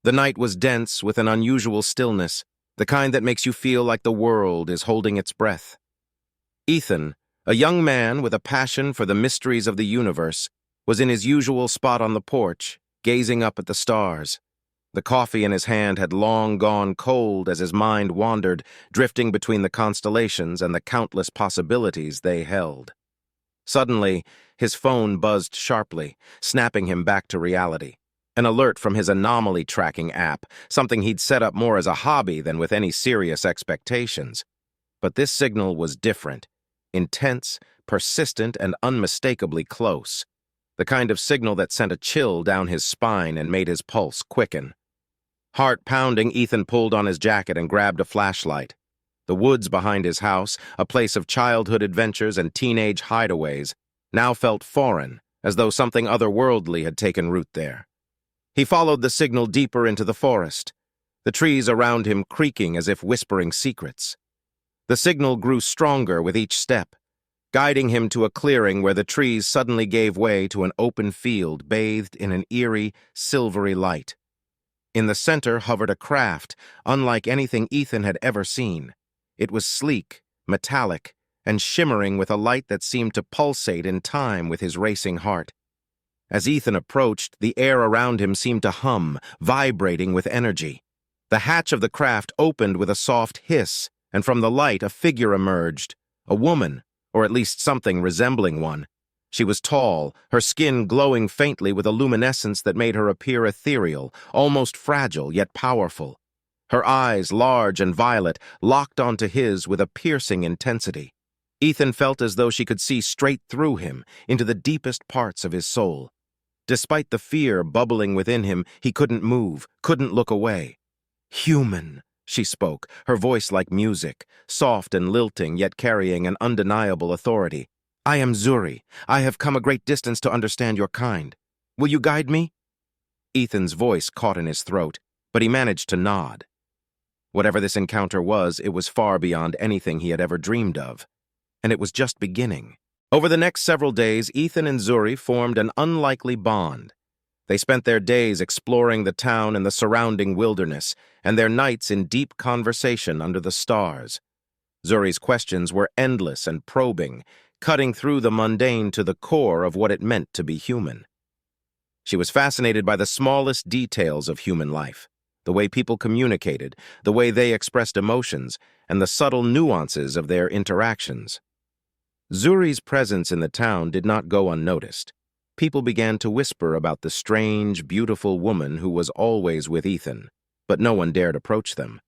The night was dense with an unusual stillness, the kind that makes you feel like the world is holding its breath. Ethan, a young man with a passion for the mysteries of the universe, was in his usual spot on the porch, gazing up at the stars. The coffee in his hand had long gone cold as his mind wandered, drifting between the constellations and the countless possibilities they held. Suddenly, his phone buzzed sharply, snapping him back to reality. An alert from his anomaly tracking app, something he'd set up more as a hobby than with any serious expectations. But this signal was different, intense, persistent, and unmistakably close. The kind of signal that sent a chill down his spine and made his pulse quicken. Heart pounding, Ethan pulled on his jacket and grabbed a flashlight. The woods behind his house, a place of childhood adventures and teenage hideaways, now felt foreign, as though something otherworldly had taken root there. He followed the signal deeper into the forest, the trees around him creaking as if whispering secrets. The signal grew stronger with each step, guiding him to a clearing where the trees suddenly gave way to an open field bathed in an eerie, silvery light. In the center hovered a craft, unlike anything Ethan had ever seen. It was sleek, metallic, and shimmering with a light that seemed to pulsate in time with his racing heart. As Ethan approached, the air around him seemed to hum, vibrating with energy. The hatch of the craft opened with a soft hiss, and from the light a figure emerged, a woman, or at least something resembling one. She was tall, her skin glowing faintly with a luminescence that made her appear ethereal, almost fragile yet powerful. Her eyes, large and violet, locked onto his with a piercing intensity. Ethan felt as though she could see straight through him, into the deepest parts of his soul. Despite the fear bubbling within him, he couldn't move, couldn't look away. "Human," she spoke, her voice like music, soft and lilting yet carrying an undeniable authority. "I am Zuri. I have come a great distance to understand your kind. Will you guide me?" Ethan's voice caught in his throat, but he managed to nod. Whatever this encounter was, it was far beyond anything he had ever dreamed of, and it was just beginning. Over the next several days, Ethan and Zuri formed an unlikely bond. They spent their days exploring the town and the surrounding wilderness, and their nights in deep conversation under the stars. Zuri's questions were endless and probing, cutting through the mundane to the core of what it meant to be human. She was fascinated by the smallest details of human life, the way people communicated, the way they expressed emotions, and the subtle nuances of their interactions. Zuri's presence in the town did not go unnoticed. People began to whisper about the strange, beautiful woman who was always with Ethan, but no one dared approach them.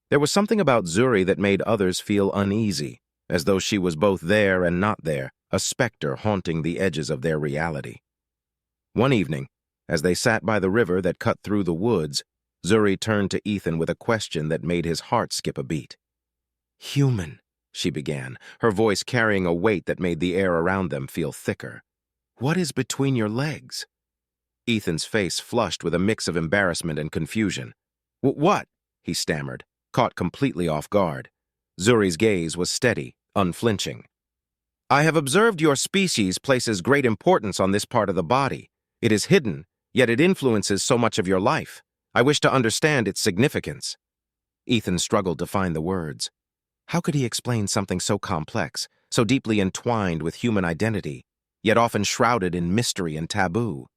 There was something about Zuri that made others feel uneasy, as though she was both there and not there, a specter haunting the edges of their reality. One evening, as they sat by the river that cut through the woods, Zuri turned to Ethan with a question that made his heart skip a beat. "Human," she began, her voice carrying a weight that made the air around them feel thicker. "What is between your legs?" Ethan's face flushed with a mix of embarrassment and confusion. "What?" he stammered, caught completely off guard. Zuri's gaze was steady, unflinching. "I have observed your species places great importance on this part of the body. It is hidden, yet it influences so much of your life. I wish to understand its significance." Ethan struggled to find the words. How could he explain something so complex, so deeply entwined with human identity, yet often shrouded in mystery and taboo?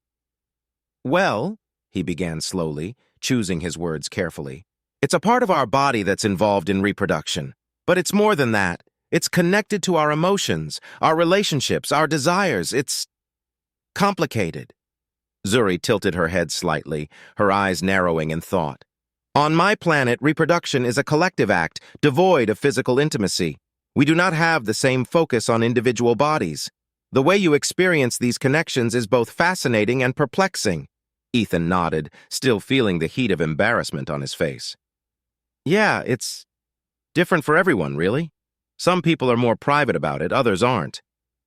"Well," he began slowly, choosing his words carefully, "it's a part of our body that's involved in reproduction. But it's more than that. It's connected to our emotions, our relationships, our desires. It's complicated." Zuri tilted her head slightly, her eyes narrowing in thought. "On my planet, reproduction is a collective act, devoid of physical intimacy. We do not have the same focus on individual bodies. The way you experience these connections is both fascinating and perplexing." Ethan nodded, still feeling the heat of embarrassment on his face. "Yeah, it's different for everyone, really. Some people are more private about it, others aren't.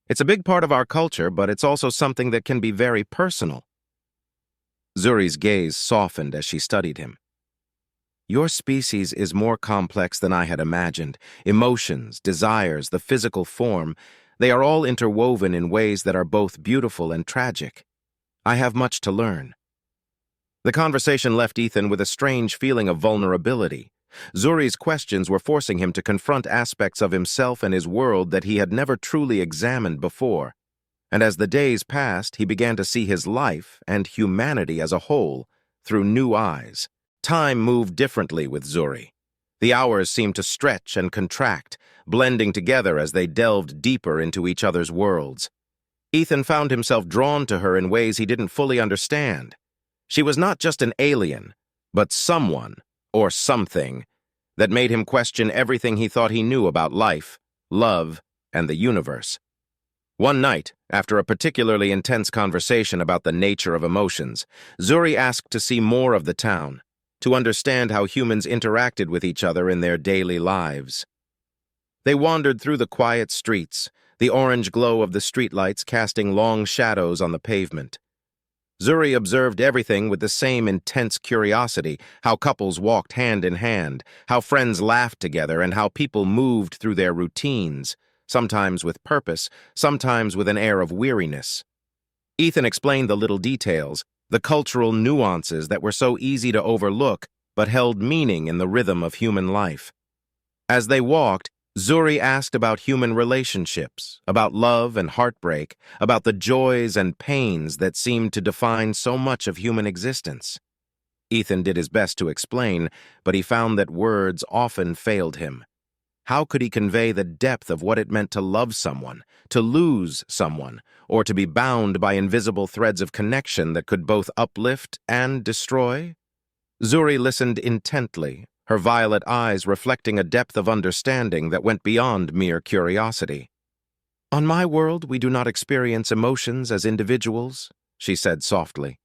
It's a big part of our culture, but it's also something that can be very personal." Zuri's gaze softened as she studied him. "Your species is more complex than I had imagined. Emotions, desires, the physical form, they are all interwoven in ways that are both beautiful and tragic. I have much to learn." The conversation left Ethan with a strange feeling of vulnerability. Zuri's questions were forcing him to confront aspects of himself and his world that he had never truly examined before. And as the days passed, he began to see his life and humanity as a whole through new eyes. Time moved differently with Zuri. The hours seemed to stretch and contract, blending together as they delved deeper into each other's worlds. Ethan found himself drawn to her in ways he didn't fully understand. She was not just an alien, but someone, or something, that made him question everything he thought he knew about life, love, and the universe. One night, after a particularly intense conversation about the nature of emotions, Zuri asked to see more of the town, to understand how humans interacted with each other in their daily lives. They wandered through the quiet streets, the orange glow of the streetlights casting long shadows on the pavement. Zuri observed everything with the same intense curiosity, how couples walked hand in hand, how friends laughed together, and how people moved through their routines, sometimes with purpose, sometimes with an air of weariness. Ethan explained the little details, the cultural nuances that were so easy to overlook but held meaning in the rhythm of human life. As they walked, Zuri asked about human relationships, about love and heartbreak, about the joys and pains that seemed to define so much of human existence. Ethan did his best to explain, but he found that words often failed him. How could he convey the depth of what it meant to love someone, to lose someone, or to be bound by invisible threads of connection that could both uplift and destroy? Zuri listened intently, her violet eyes reflecting a depth of understanding that went beyond mere curiosity. "On my world, we do not experience emotions as individuals," she said softly.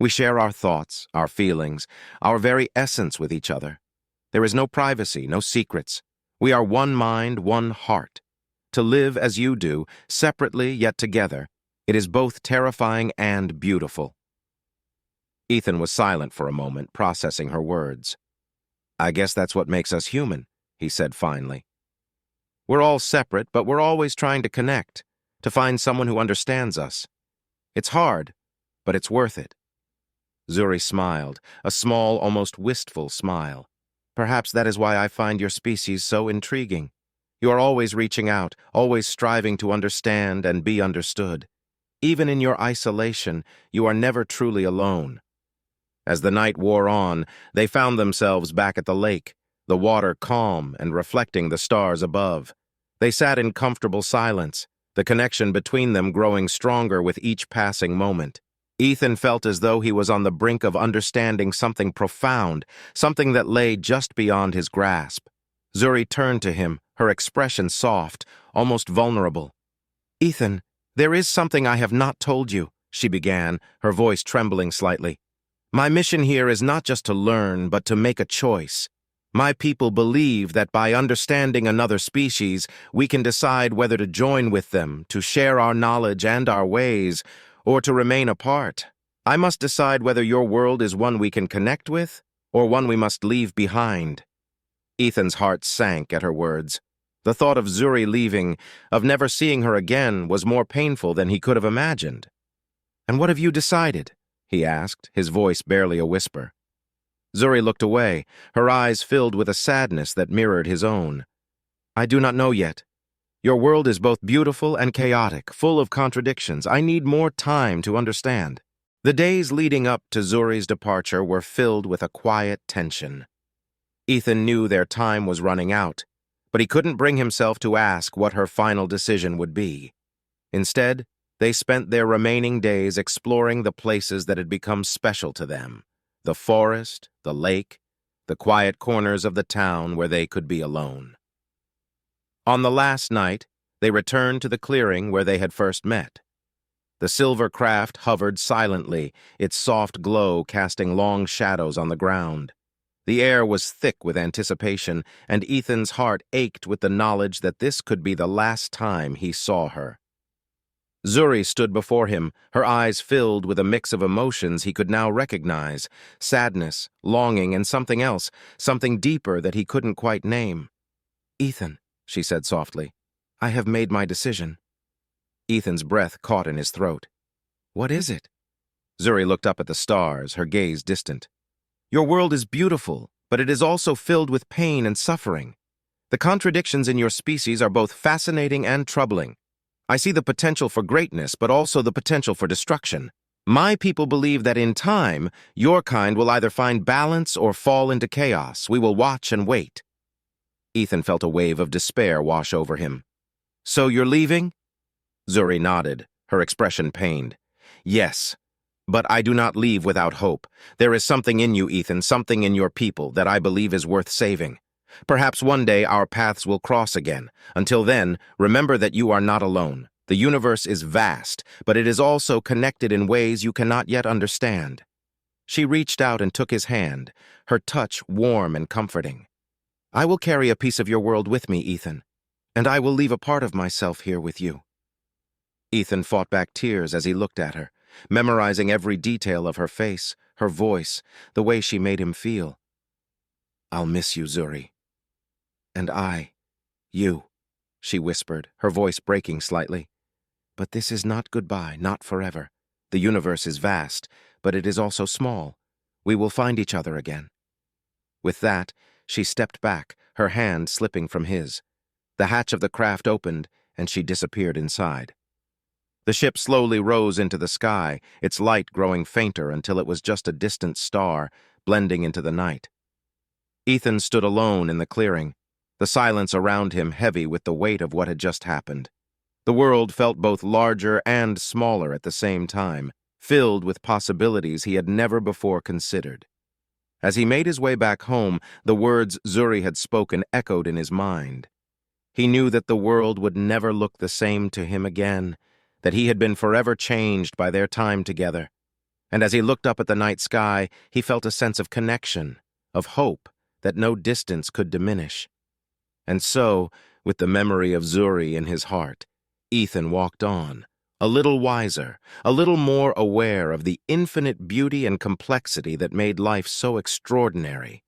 "We share our thoughts, our feelings, our very essence with each other. There is no privacy, no secrets. We are one mind, one heart. To live as you do, separately yet together, it is both terrifying and beautiful." Ethan was silent for a moment, processing her words. "I guess that's what makes us human," he said finally. "We're all separate, but we're always trying to connect, to find someone who understands us. It's hard, but it's worth it." Zuri smiled, a small, almost wistful smile. "Perhaps that is why I find your species so intriguing. You are always reaching out, always striving to understand and be understood. Even in your isolation, you are never truly alone." As the night wore on, they found themselves back at the lake, the water calm and reflecting the stars above. They sat in comfortable silence, the connection between them growing stronger with each passing moment. Ethan felt as though he was on the brink of understanding something profound, something that lay just beyond his grasp. Zuri turned to him, her expression soft, almost vulnerable. "Ethan, there is something I have not told you," she began, her voice trembling slightly. "My mission here is not just to learn, but to make a choice. My people believe that by understanding another species, we can decide whether to join with them, to share our knowledge and our ways, or to remain apart. I must decide whether your world is one we can connect with, or one we must leave behind." Ethan's heart sank at her words. The thought of Zuri leaving, of never seeing her again, was more painful than he could have imagined. "And what have you decided?" he asked, his voice barely a whisper. Zuri looked away, her eyes filled with a sadness that mirrored his own. "I do not know yet. Your world is both beautiful and chaotic, full of contradictions. I need more time to understand." The days leading up to Zuri's departure were filled with a quiet tension. Ethan knew their time was running out, but he couldn't bring himself to ask what her final decision would be. Instead, they spent their remaining days exploring the places that had become special to them: the forest, the lake, the quiet corners of the town where they could be alone. On the last night, they returned to the clearing where they had first met. The silver craft hovered silently, its soft glow casting long shadows on the ground. The air was thick with anticipation, and Ethan's heart ached with the knowledge that this could be the last time he saw her. Zuri stood before him, her eyes filled with a mix of emotions he could now recognize: sadness, longing, and something else, something deeper that he couldn't quite name. "Ethan," she said softly, "I have made my decision." Ethan's breath caught in his throat. "What is it?" Zuri looked up at the stars, her gaze distant. Your world is beautiful, but it is also filled with pain and suffering. The contradictions in your species are both fascinating and troubling. I see the potential for greatness, but also the potential for destruction. My people believe that in time, your kind will either find balance or fall into chaos. We will watch and wait. Ethan felt a wave of despair wash over him. So you're leaving? Zuri nodded, her expression pained. Yes, but I do not leave without hope. There is something in you, Ethan, something in your people that I believe is worth saving. Perhaps one day our paths will cross again. Until then, remember that you are not alone. The universe is vast, but it is also connected in ways you cannot yet understand. She reached out and took his hand, her touch warm and comforting. I will carry a piece of your world with me, Ethan, and I will leave a part of myself here with you. Ethan fought back tears as he looked at her, memorizing every detail of her face, her voice, the way she made him feel. I'll miss you, Zuri. And you, she whispered, her voice breaking slightly. But this is not goodbye, not forever. The universe is vast, but it is also small. We will find each other again. With that, she stepped back, her hand slipping from his. The hatch of the craft opened, and she disappeared inside. The ship slowly rose into the sky, its light growing fainter until it was just a distant star, blending into the night. Ethan stood alone in the clearing, the silence around him heavy with the weight of what had just happened. The world felt both larger and smaller at the same time, filled with possibilities he had never before considered. As he made his way back home, the words Zuri had spoken echoed in his mind. He knew that the world would never look the same to him again, that he had been forever changed by their time together. And as he looked up at the night sky, he felt a sense of connection, of hope that no distance could diminish. And so, with the memory of Zuri in his heart, Ethan walked on, a little wiser, a little more aware of the infinite beauty and complexity that made life so extraordinary.